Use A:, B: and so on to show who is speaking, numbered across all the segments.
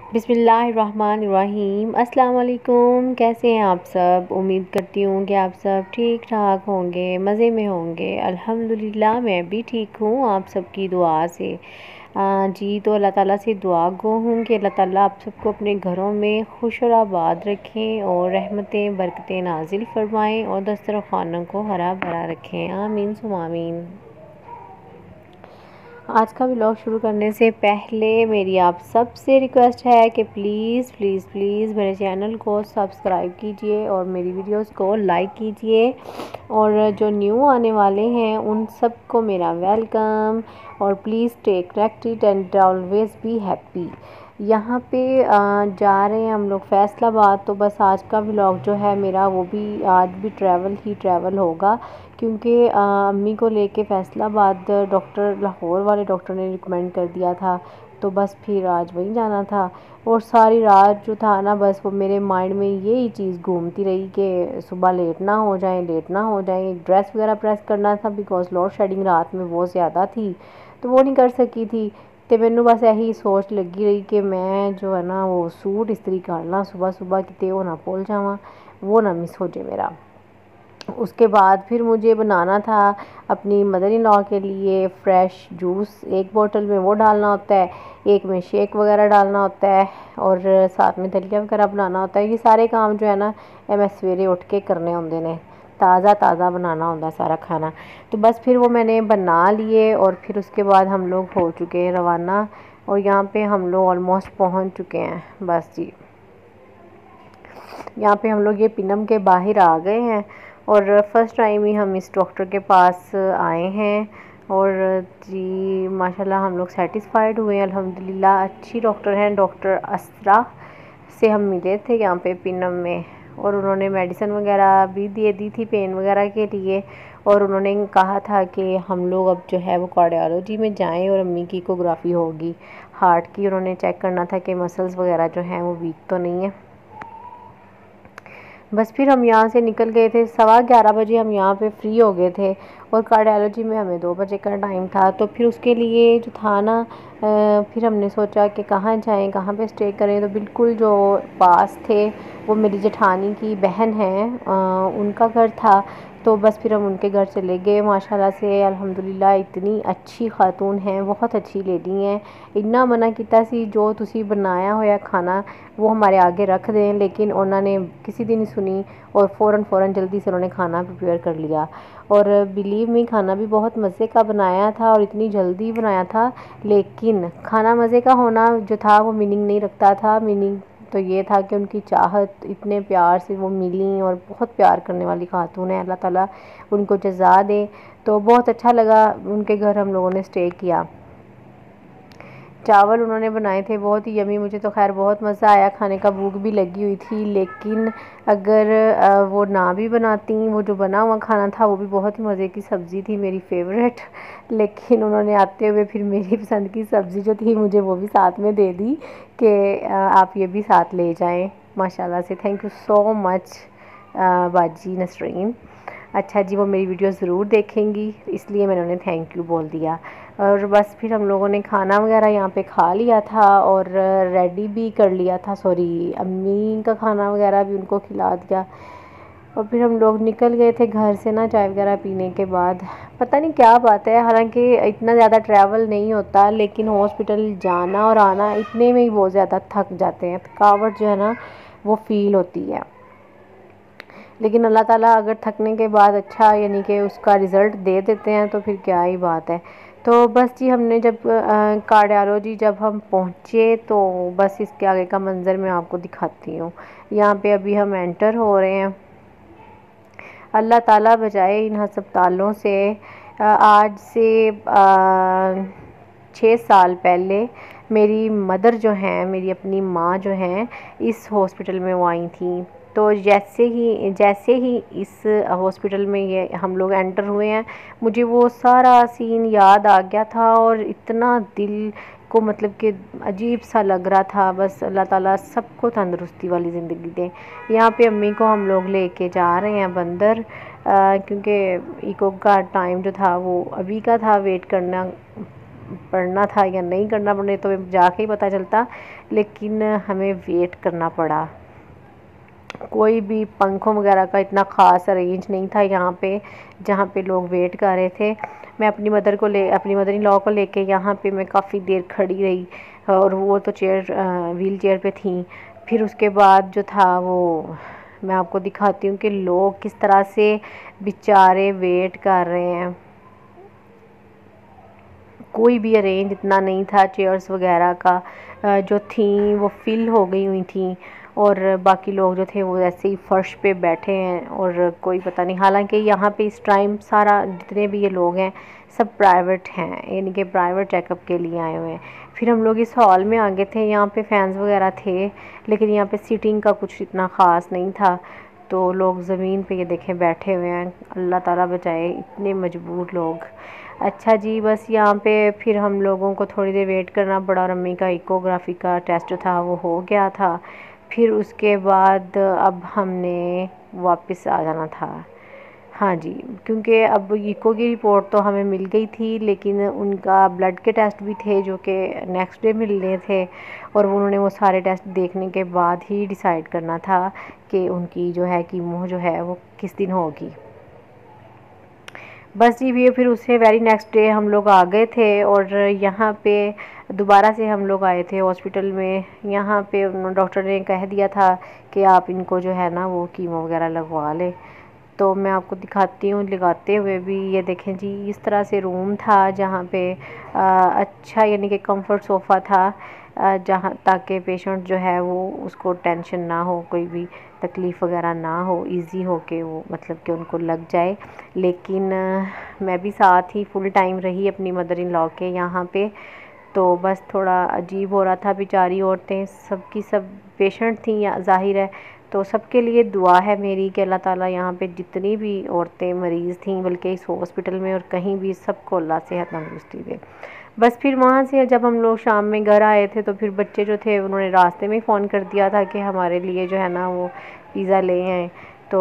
A: बिस्मिल्लाहिर्रहमानिर्रहीम। अस्सलाम वालेकुम। कैसे हैं आप सब? उम्मीद करती हूँ कि आप सब ठीक ठाक होंगे, मज़े में होंगे। अल्हम्दुलिल्लाह मैं भी ठीक हूँ आप सबकी दुआ से। जी तो अल्लाह ताला से दुआ गो हूँ कि अल्लाह ताला आप सबको अपने घरों में खुश और आबाद रखें और रहमतें बरकतें नाजिल फरमाएँ और दस्तरख़ानों को हरा भरा रखें। आमीन सुम्मा आमीन। आज का व्लॉग शुरू करने से पहले मेरी आप सब से रिक्वेस्ट है कि प्लीज़ प्लीज़ प्लीज़ मेरे चैनल को सब्सक्राइब कीजिए और मेरी वीडियोस को लाइक कीजिए। और जो न्यू आने वाले हैं उन सब को मेरा वेलकम। और please stay connected and always be happy. यहाँ पे जा रहे हैं हम लोग फैसलाबाद। तो बस आज का व्लॉग जो है मेरा वो भी आज भी ट्रैवल ही ट्रैवल होगा, क्योंकि अम्मी को लेके फैसलाबाद डॉक्टर लाहौर वाले डॉक्टर ने रिकमेंड कर दिया था। तो बस फिर आज वहीं जाना था। और सारी रात जो था ना, बस वो मेरे माइंड में यही चीज़ घूमती रही कि सुबह लेट ना हो जाए, लेट ना हो जाए। ड्रेस वगैरह प्रेस करना था बिकॉज लोड शेडिंग रात में बहुत ज़्यादा थी, तो वो नहीं कर सकी थी। तो मैनू बस यही सोच लगी रही कि मैं जो है ना वो सूट इस्त्री कर ला सुबह सुबह, कितने वो ना भूल जावा, वो ना मिस हो जाए मेरा। उसके बाद फिर मुझे बनाना था अपनी मदर इन लॉ के लिए फ्रेश जूस। एक बोतल में वो डालना होता है, एक में शेक वगैरह डालना होता है और साथ में दलिया वगैरह बनाना होता है। ये सारे काम जो है ना ये मैं सवेरे उठ के करने होंगे ने, ताज़ा ताज़ा बनाना होता सारा खाना। तो बस फिर वो मैंने बना लिए और फिर उसके बाद हम लोग हो चुके हैं रवाना। और यहाँ पे हम लोग ऑलमोस्ट पहुँच चुके हैं। बस जी, यहाँ पे हम लोग ये पिनम के बाहर आ गए हैं और फर्स्ट टाइम ही हम इस डॉक्टर के पास आए हैं। और जी माशाल्लाह हम लोग सेटिस्फाइड हुए हैं अल्हम्दुलिल्लाह। अच्छी डॉक्टर हैं, डॉक्टर असरा से हम मिले थे यहाँ पे पिनम में। और उन्होंने मेडिसिन वगैरह भी दे दी थी पेन वगैरह के लिए। और उन्होंने कहा था कि हम लोग अब जो है वो कार्डियोलॉजी में जाएं और अम्मी की इकोग्राफी होगी हार्ट की। उन्होंने चेक करना था कि मसल्स वगैरह जो हैं वो वीक तो नहीं है। बस फिर हम यहाँ से निकल गए थे 11:15 बजे हम यहाँ पे फ्री हो गए थे। और कार्डियोलॉजी में हमें 2 बजे का टाइम था। तो फिर उसके लिए जो था ना फिर हमने सोचा कि कहाँ जाएं, कहाँ पे स्टे करें। तो बिल्कुल जो पास थे वो मेरी जेठानी की बहन है, उनका घर था। तो बस फिर हम उनके घर चले गए। माशाल्लाह से अल्हम्दुलिल्लाह इतनी अच्छी खातून हैं, बहुत अच्छी लेडी हैं। इन्ना मना किया सी जो तुसी बनाया होया खाना वो हमारे आगे रख दें, लेकिन उन्होंने किसी दिन सुनी और फ़ौरन जल्दी से उन्होंने खाना प्रिपेयर कर लिया। और बिलीव मी खाना भी बहुत मज़े का बनाया था और इतनी जल्दी बनाया था। लेकिन खाना मज़े का होना जो था वो मीनिंग नहीं रखता था। मीनिंग तो ये था कि उनकी चाहत इतने प्यार से वो मिली और बहुत प्यार करने वाली खातून है, अल्लाह ताला उनको जज़ा दे। तो बहुत अच्छा लगा उनके घर हम लोगों ने स्टे किया। चावल उन्होंने बनाए थे बहुत ही यमी, मुझे तो खैर बहुत मज़ा आया, खाने का भूख भी लगी हुई थी। लेकिन अगर वो ना भी बनाती, वो जो बना हुआ खाना था वो भी बहुत ही मज़े की सब्ज़ी थी, मेरी फेवरेट। लेकिन उन्होंने आते हुए फिर मेरी पसंद की सब्ज़ी जो थी मुझे वो भी साथ में दे दी कि आप ये भी साथ ले जाएं। माशाल्लाह से थैंक यू सो मच बाजी नसरीन। अच्छा जी, वो मेरी वीडियो ज़रूर देखेंगी इसलिए मैंने उन्हें थैंक यू बोल दिया। और बस फिर हम लोगों ने खाना वगैरह यहाँ पे खा लिया था और रेडी भी कर लिया था, सॉरी अम्मी का खाना वगैरह भी उनको खिला दिया। और फिर हम लोग निकल गए थे घर से ना चाय वगैरह पीने के बाद। पता नहीं क्या बात है, हालांकि इतना ज़्यादा ट्रैवल नहीं होता लेकिन हॉस्पिटल जाना और आना इतने में ही बहुत ज़्यादा थक जाते हैं, थकावट जो है ना वो फ़ील होती है। लेकिन अल्लाह ताला अगर थकने के बाद अच्छा यानी कि उसका रिज़ल्ट दे देते हैं तो फिर क्या ही बात है। तो बस जी हमने जब कार्डियोलॉजी जब हम पहुँचे तो बस इसके आगे का मंज़र मैं आपको दिखाती हूँ। यहाँ पे अभी हम एंटर हो रहे हैं। अल्लाह ताला बचाए इन हस्पतालों से। आज से 6 साल पहले मेरी मदर जो हैं, मेरी अपनी माँ जो हैं, इस हॉस्पिटल में वो आई थी। तो जैसे ही इस हॉस्पिटल में ये हम लोग एंटर हुए हैं मुझे वो सारा सीन याद आ गया था और इतना दिल को मतलब कि अजीब सा लग रहा था। बस अल्लाह ताला सबको तंदुरुस्ती वाली ज़िंदगी दे। यहाँ पे अम्मी को हम लोग लेके जा रहे हैं बंदर, क्योंकि इको का टाइम जो था वो अभी का था वेट करना। पढ़ना था या नहीं करना पड़े तो जाके ही पता चलता, लेकिन हमें वेट करना पड़ा। कोई भी पंखों वगैरह का इतना ख़ास अरेंज नहीं था यहाँ पे जहाँ पे लोग वेट कर रहे थे। मैं अपनी मदर इन लॉ को लेके यहाँ पे मैं काफ़ी देर खड़ी रही, और वो तो व्हील चेयर पे थी। फिर उसके बाद जो था वो मैं आपको दिखाती हूँ कि लोग किस तरह से बेचारे वेट कर रहे हैं। कोई भी अरेंज इतना नहीं था, चेयर्स वगैरह का जो थी वो फिल हो गई हुई थी, और बाकी लोग जो थे वो ऐसे ही फर्श पे बैठे हैं और कोई पता नहीं। हालांकि यहाँ पे इस टाइम सारा जितने भी ये लोग हैं सब प्राइवेट हैं, यानी कि प्राइवेट चेकअप के लिए आए हुए हैं। फिर हम लोग इस हॉल में आ गए थे, यहाँ पे फैंस वगैरह थे, लेकिन यहाँ पे सीटिंग का कुछ इतना ख़ास नहीं था। तो लोग ज़मीन पे ये देखें बैठे हुए हैं, अल्लाह ताला बचाए इतने मजबूर लोग। अच्छा जी, बस यहाँ पे फिर हम लोगों को थोड़ी देर वेट करना पड़ा, और अम्मी का इकोग्राफी का टेस्ट था वो हो गया था। फिर उसके बाद अब हमने वापस आ जाना था। हाँ जी, क्योंकि अब इको की रिपोर्ट तो हमें मिल गई थी, लेकिन उनका ब्लड के टेस्ट भी थे जो कि नेक्स्ट डे मिलने थे, और उन्होंने वो सारे टेस्ट देखने के बाद ही डिसाइड करना था कि उनकी जो है कीमो जो है वो किस दिन होगी। बस जी भी फिर उससे वेरी नेक्स्ट डे हम लोग आ गए थे, और यहाँ पे दोबारा से हम लोग आए थे हॉस्पिटल में। यहाँ पे डॉक्टर ने कह दिया था कि आप इनको जो है ना वो कीमो वगैरह लगवा लें। तो मैं आपको दिखाती हूँ लगाते हुए भी। ये देखें जी, इस तरह से रूम था जहाँ पे अच्छा यानी कि कंफर्ट सोफ़ा था, जहाँ ताकि पेशेंट जो है वो उसको टेंशन ना हो, कोई भी तकलीफ़ वगैरह ना हो, इजी हो के वो मतलब कि उनको लग जाए। लेकिन मैं भी साथ ही फुल टाइम रही अपनी मदर इन लॉ के यहाँ पे, तो बस थोड़ा अजीब हो रहा था। बेचारी औरतें सबकी सब पेशेंट थी ज़ाहिर है, तो सबके लिए दुआ है मेरी कि अल्लाह ताला यहाँ पे जितनी भी औरतें मरीज़ थीं, बल्कि इस हॉस्पिटल में और कहीं भी, सबको अल्लाह सेहत तंदुरुस्ती दे। बस फिर वहाँ से जब हम लोग शाम में घर आए थे, तो फिर बच्चे जो थे उन्होंने रास्ते में फ़ोन कर दिया था कि हमारे लिए जो है ना वो पिज़्ज़ा ले आएँ। तो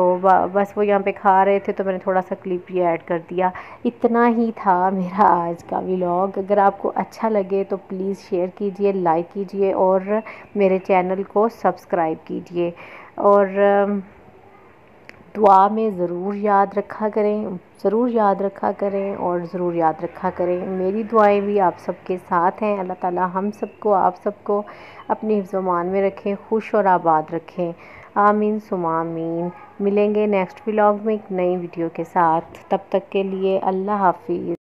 A: बस वो यहाँ पे खा रहे थे, तो मैंने थोड़ा सा क्लिप भी ऐड कर दिया। इतना ही था मेरा आज का व्लॉग। अगर आपको अच्छा लगे तो प्लीज़ शेयर कीजिए, लाइक कीजिए, और मेरे चैनल को सब्सक्राइब कीजिए, और दुआ में ज़रूर याद रखा करें, ज़रूर याद रखा करें, और ज़रूर याद रखा करें। मेरी दुआएं भी आप सबके साथ हैं। अल्लाह ताला हम सबको, आप सबको अपनी हिफ्ज़-ओ-मान में रखें, खुश और आबाद रखें। आमीन सुमा आमीन। मिलेंगे नेक्स्ट व्लॉग में एक नई वीडियो के साथ। तब तक के लिए अल्लाह हाफ़िज़।